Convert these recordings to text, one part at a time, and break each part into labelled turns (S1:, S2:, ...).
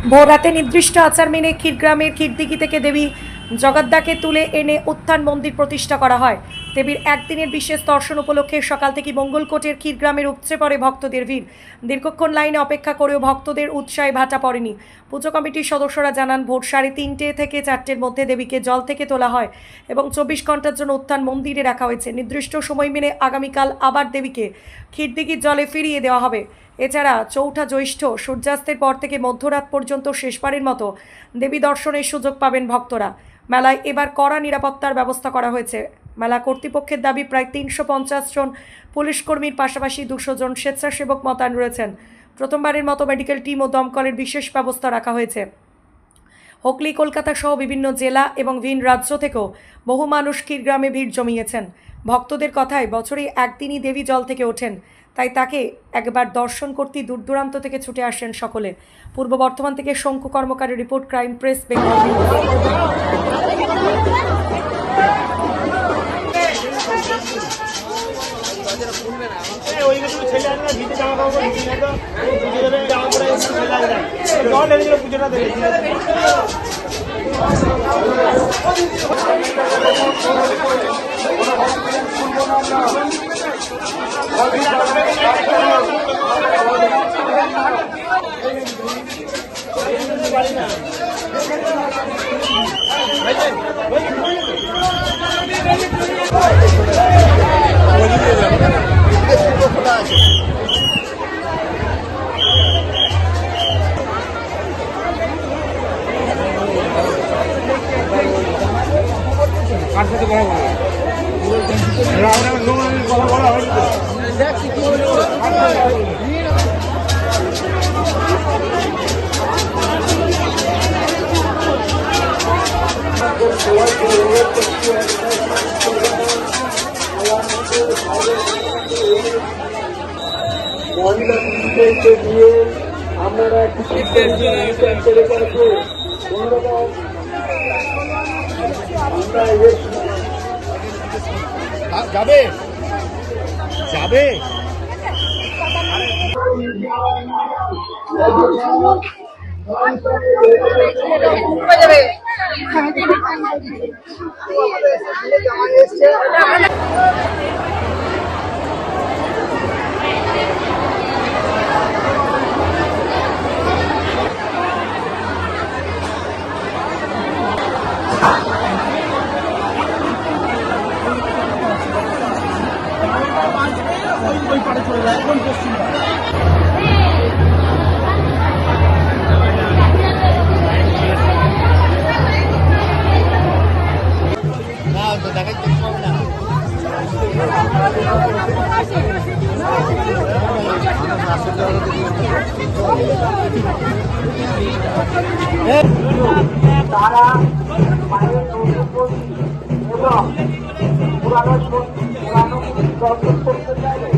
S1: ভোর রাতে নির্দিষ্ট আচার মেনে ক্ষীরগ্রামের ক্ষীরদিঘি থেকে দেবী জগদ্দাকে তুলে এনে উত্থান মন্দির প্রতিষ্ঠা করা হয়। দেবীর একদিনের বিশেষ দর্শন উপলক্ষে সকাল থেকে মঙ্গলকোটের ক্ষীরগ্রামের উপচে পড়ে ভক্তদের ভিড়। দীর্ঘক্ষণ লাইনে অপেক্ষা করেও ভক্তদের উৎসাহে ভাটা পড়েনি। পুজো কমিটির সদস্যরা জানান, ভোর 3:30 থেকে 4টের মধ্যে দেবীকে জল থেকে তোলা হয় এবং 24 ঘন্টার জন্য উত্থান মন্দিরে রাখা হয়েছে। নির্দিষ্ট সময় মেনে আগামীকাল আবার দেবীকে ক্ষীরদিঘির জলে ফিরিয়ে দেওয়া হবে। এছাড়া 4ঠা জ্যৈষ্ঠ সূর্যাস্তের পর থেকে মধ্যরাত পর্যন্ত শেষবারের মতো দেবী দর্শনের সুযোগ পাবেন ভক্তরা। মেলায় এবার কড়া নিরাপত্তার ব্যবস্থা করা হয়েছে। মেলা কর্তৃপক্ষের দাবি, প্রায় 350 জন পুলিশ কর্মীর পাশাপাশি 200 জন স্বেচ্ছাসেবক মোতায়েন রয়েছেন। প্রথমবারের মতো মেডিকেল টিম ও দমকলের বিশেষ ব্যবস্থা রাখা হয়েছে। হুগলি, কলকাতা সহ বিভিন্ন জেলা এবং ভিন রাজ্য থেকেও বহু মানুষ ক্ষীরগ্রামে ভিড় জমিয়েছেন। ভক্তদের কথায়, বছরে একদিনই দেবী জল থেকে ওঠেন, তাই তাকে একবার দর্শন করতে দূর দূরান্ত থেকে ছুটে আসেন সকলে। পূর্ব বর্ধমান থেকে শঙ্কু কর্মকারের report, Crime Press, Bengal News.
S2: আপনারা যাবে যাবে ওই পারে চলে যায় একদম পশ্চিম। না তো দেখাইতে হবে না। তারা মায়ের এবং পুরানো দর্শন করতে চাইলে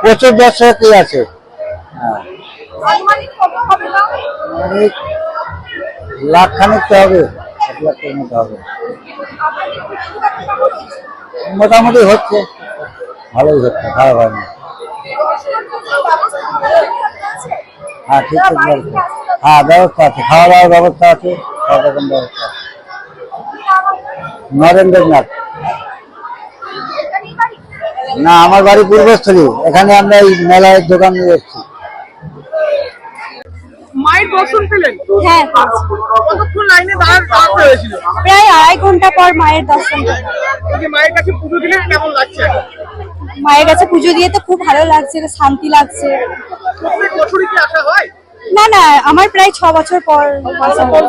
S2: প্রচুর দর্শকই আছে। লাখ খানিক তো হবে, 1 লাখের মতো হবে মোটামুটি। হচ্ছে ভালোই হচ্ছে, খারাপ হয় না। হ্যাঁ, ঠিক ঠিক বলছে। হ্যাঁ, ব্যবস্থা আছে, খাওয়া দাওয়ার ব্যবস্থা আছে, সব রকম ব্যবস্থা আছে। নরেন্দ্রনাথ। না, আমার বাড়ি পূর্বস্থলী। এখানে আমরা এই মেলায় দোকান নিয়ে এসেছি।
S3: মায়ের দর্শন পেলেন?
S4: হ্যাঁ,
S3: কতক্ষণ লাইনে দাঁড়াতে হয়েছিল?
S4: প্রায় 2.5 ঘন্টা পর মায়ের দর্শন।
S3: মায়ের কাছে পুজো দিলেন, কেমন লাগছে?
S4: মায়ের কাছে পুজো দিয়ে তো খুব ভালো লাগছে, শান্তি লাগছে।
S3: প্রত্যেক বছরই কি আসা হয়?
S4: না না, আমার প্রায় 6 বছর পর আসা হয়।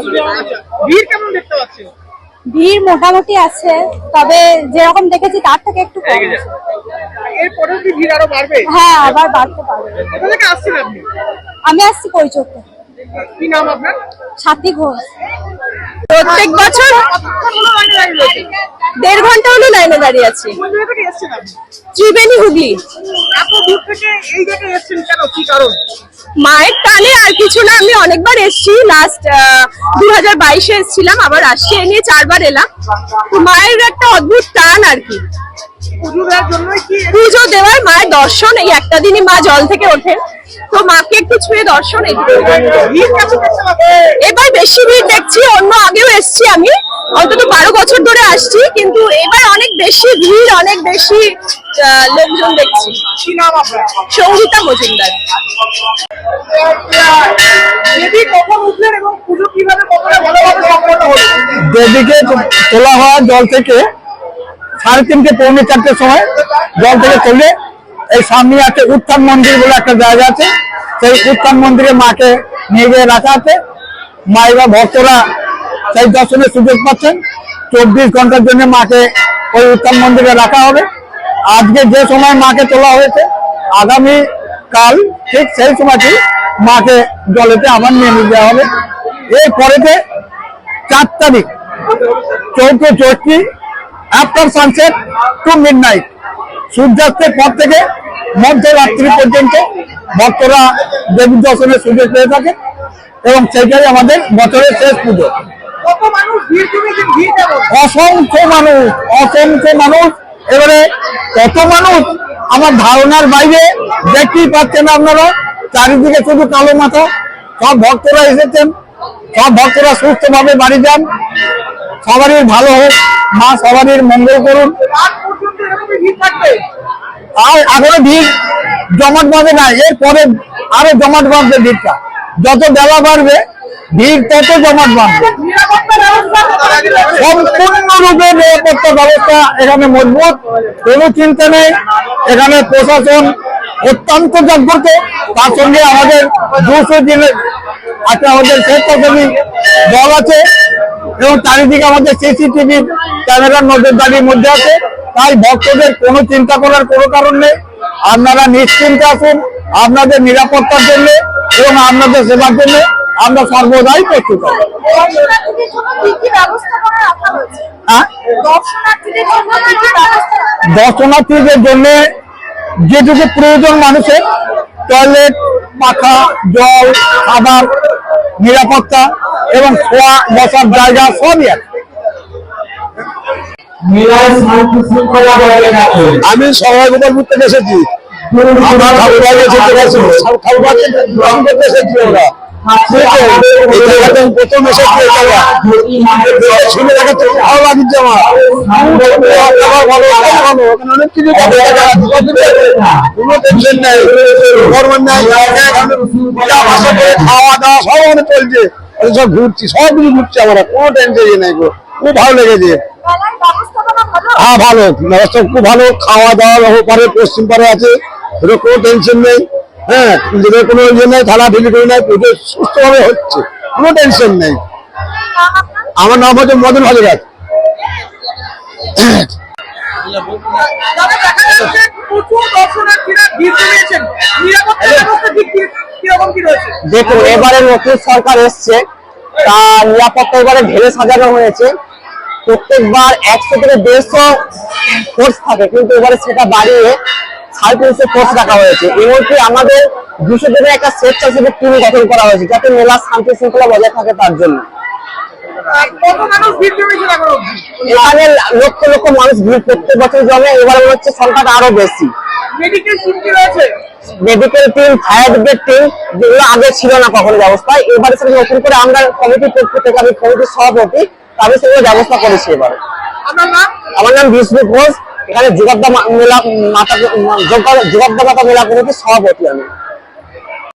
S3: ভিড় কেমন দেখতে পাচ্ছেন?
S4: ভিড় মোটামুটি আছে, তবে যেরকম দেখেছি তার থেকে একটু কম আছে।
S3: এরপরেও কি ভিড় আরো বাড়বে?
S4: হ্যাঁ, আবার বাড়তে পারবে।
S3: কোথা থেকে আসছেন আপনি?
S4: আমি আসছি কৈচর থেকে।
S3: কি নাম আপনার?
S4: সাথী ঘোষ।
S5: প্রত্যেক বছর
S3: কতক্ষণ হলো লাইনে দাঁড়িয়ে রয়েছেন?
S5: 1.5 ঘন্টা হলো লাইনে দাঁড়িয়ে আছি।
S3: কোন জায়গা থেকে এসেছেন আপনি?
S5: ত্রিবেণী হুগলি।
S3: এত দূর থেকে এই জায়গায় এসেছেন কেন, কি কারণ?
S5: মায়ের টানে, আর কিছু না। আমি অনেকবার এসেছি, লাস্ট 2022-এ এসেছিলাম, আবার আসছি, এ নিয়ে 4 বার এলাম। তো মায়ের একটা অদ্ভুত টান আর কি,
S3: পুজো দেওয়ার জন্যই কি?
S5: পুজো দেওয়ার, মায়ের দর্শন। এই একটা দিনই মা জল থেকে ওঠেন, তো মাকে একটু ছুঁয়ে দর্শন।
S3: ভিড় কেমন দেখতে পাচ্ছেন?
S5: এবার বেশি ভিড় দেখছি, অন্য আগেও এসেছি আমি, অন্তত 12 বছর ধরে আসছি, কিন্তু এবার অনেক বেশি ভিড়, অনেক বেশি লোকজন দেখছি।
S3: কি নাম আপনার?
S5: সঙ্গীতা মজুমদার।
S3: দেবী কখন উঠলেন এবং পুজো কিভাবে কতটা ভালোভাবে সম্পন্ন হলো?
S2: দেবীকে তোলা হয় জল থেকে 3:30 পৌনে 4টের সময় জল থেকে তুলে এই সামনে আছে উত্থান মন্দির বলে একটা জায়গা আছে, সেই উত্থান মন্দিরে মাকে নিয়ে গিয়ে রাখা আছে। মায়েরা ভক্তরা সেই দর্শনের সুযোগ পাচ্ছেন। 24 ঘন্টার জন্য মাকে ওই উত্থান মন্দিরে রাখা হবে। আজকে যে সময় মাকে তোলা হয়েছে, আগামী কাল ঠিক সেই সময়টি মাকে জলেতে আবার নিয়ে দেওয়া হবে। এর পরেতে 4 তারিখ চৌদ্দ জ্যৈষ্ঠী আফটার সানসেট টু মিডনাইট, সূর্যাস্তের পর থেকে মধ্যরাত্রি পর্যন্ত ভক্তরা দেবী দর্শনের সুযোগ পেয়ে থাকে এবং সেটাই আমাদের বছরের শেষ পুজো।
S3: কত মানুষ ভিড় জমিয়েছেন? ভিড় কেমন?
S2: অসংখ্য মানুষ, অসংখ্য মানুষ। এবারে কত মানুষ আমার ধারণার বাইরে, দেখতেই পাচ্ছেন আপনারা, চারিদিকে শুধু কালো মাথা। সব ভক্তরা এসেছেন, সব ভক্তরা সুস্থভাবে বাড়ি যান, সবারই ভালো হোক, মা সবারই মঙ্গল করুন।
S3: রাত পর্যন্ত এরকমই ভিড় থাকবে?
S2: আর এখনো ভিড় জমাট বাঁধে না, এরপরে আরো জমাট বাঁধবে ভিড়টা। যত বেলা বাড়বে ভিড় তত জমাট বাঁধবে।
S3: নিরাপত্তা ব্যবস্থা কোথায় রয়েছে?
S2: সম্পূর্ণরূপে নিরাপত্তা ব্যবস্থা এখানে মজবুত, কোনো চিন্তা নেই। এখানে প্রশাসন অত্যন্ত জাগ্রত, তার সঙ্গে আমাদের 200 দিনের একটা আমাদের স্বেচ্ছাসেবী দল আছে এবং চারিদিকে আমাদের সিসিটিভি ক্যামেরার নজরদারির মধ্যে আছে। তাই ভক্তদের কোনো চিন্তা করার কোনো কারণ নেই। আপনারা নিশ্চিন্তে আসুন, আপনাদের নিরাপত্তার জন্য এবং আপনাদের সেবার জন্য আমরা সর্বদাই প্রস্তুত আছি।
S4: দর্শনার্থীদের জন্য কি কি ব্যবস্থা করে রাখা হয়েছে?
S2: হ্যাঁ,
S4: দর্শনার্থীদের জন্য কি কি ব্যবস্থা?
S2: দর্শনার্থীদের জন্য যেটুকু প্রয়োজন মানুষের, টয়লেট, পাখা, জল, খাবার, নিরাপত্তা এবং শোয়া বসার জায়গা সবই আছে। আমি সবাই গোপালপুর থেকে এসেছি। আমরা ঠাকুরবাড়ি এসেছি, ঠাকুরবাড়ি এসেছি। ওরা প্রথম এসেছি, শুনে দেখা তো ভালো লাগছে আমার। ভালো ভালো, অনেক কিছু কোনো টেনশন নেই, গরমের নাই, খাওয়া দাওয়া সব অনেক চলছে। সব ঘুরছি, সব কিছু ঘুরছি আমরা, কোনো টেনশন নেই। খুব ভালো লেগেছে।
S4: মেলার ব্যবস্থাপনা ভালো?
S2: হ্যাঁ ভালো, ব্যবস্থা খুব ভালো। খাওয়া দাওয়া পারে পশ্চিম পারে আছে, এটা কোনো টেনশন নেই। হ্যাঁ, নিজেদের কোনো ইয়ে নেই, ঢালাঢুলি করে নেই, পুজো সুস্থভাবে হচ্ছে, কোনো টেনশন নেই। আমার নাম হচ্ছে মদন হাজরা।
S3: দাদা, দেখা যাচ্ছে প্রচুর দর্শনার্থীরা ভিড় জমিয়েছেন, নিরাপত্তা ব্যবস্থা ঠিক কিরকম কি রয়েছে?
S6: দেখুন, এবারে নতুন সরকার এসছে, তার নিরাপত্তা এবারে ঢেলে সাজানো হয়েছে। প্রত্যেকবার 100 থেকে 150 ফোর্স থাকে, কিন্তু এবারে সেটা বাড়িয়ে 350 ফোর্স রাখা হয়েছে। এমনকি আমাদের 200 জনের একটা স্বেচ্ছাসেবী টিম গঠন করা হয়েছে, যাতে মেলার শান্তি শৃঙ্খলা বজায় থাকে তার জন্য।
S3: কত মানুষ ভিড় জমিয়েছেন এখন অবধি?
S6: এখানে লক্ষ লক্ষ মানুষ ভিড় প্রত্যেক বছর জমে, এবার মনে হচ্ছে সংখ্যাটা আরো বেশি।
S3: মেডিকেল টিম কি রয়েছে?
S6: Medical team, fire brigade team, যেগুলো আগে ছিল না কখনো ব্যবস্থায়, এবারে সেটা নতুন করে আমরা কমিটির পক্ষ থেকে, আমি কমিটির সভাপতি, আমি সেগুলো ব্যবস্থা করেছি এবারে।
S3: আপনার নাম?
S6: আমার নাম বিষ্ণু ঘোষ, এখানে যোগাদ্দা মেলা মাতা যোগাদ্দা মাতা মেলা কমিটির সভাপতি আমি।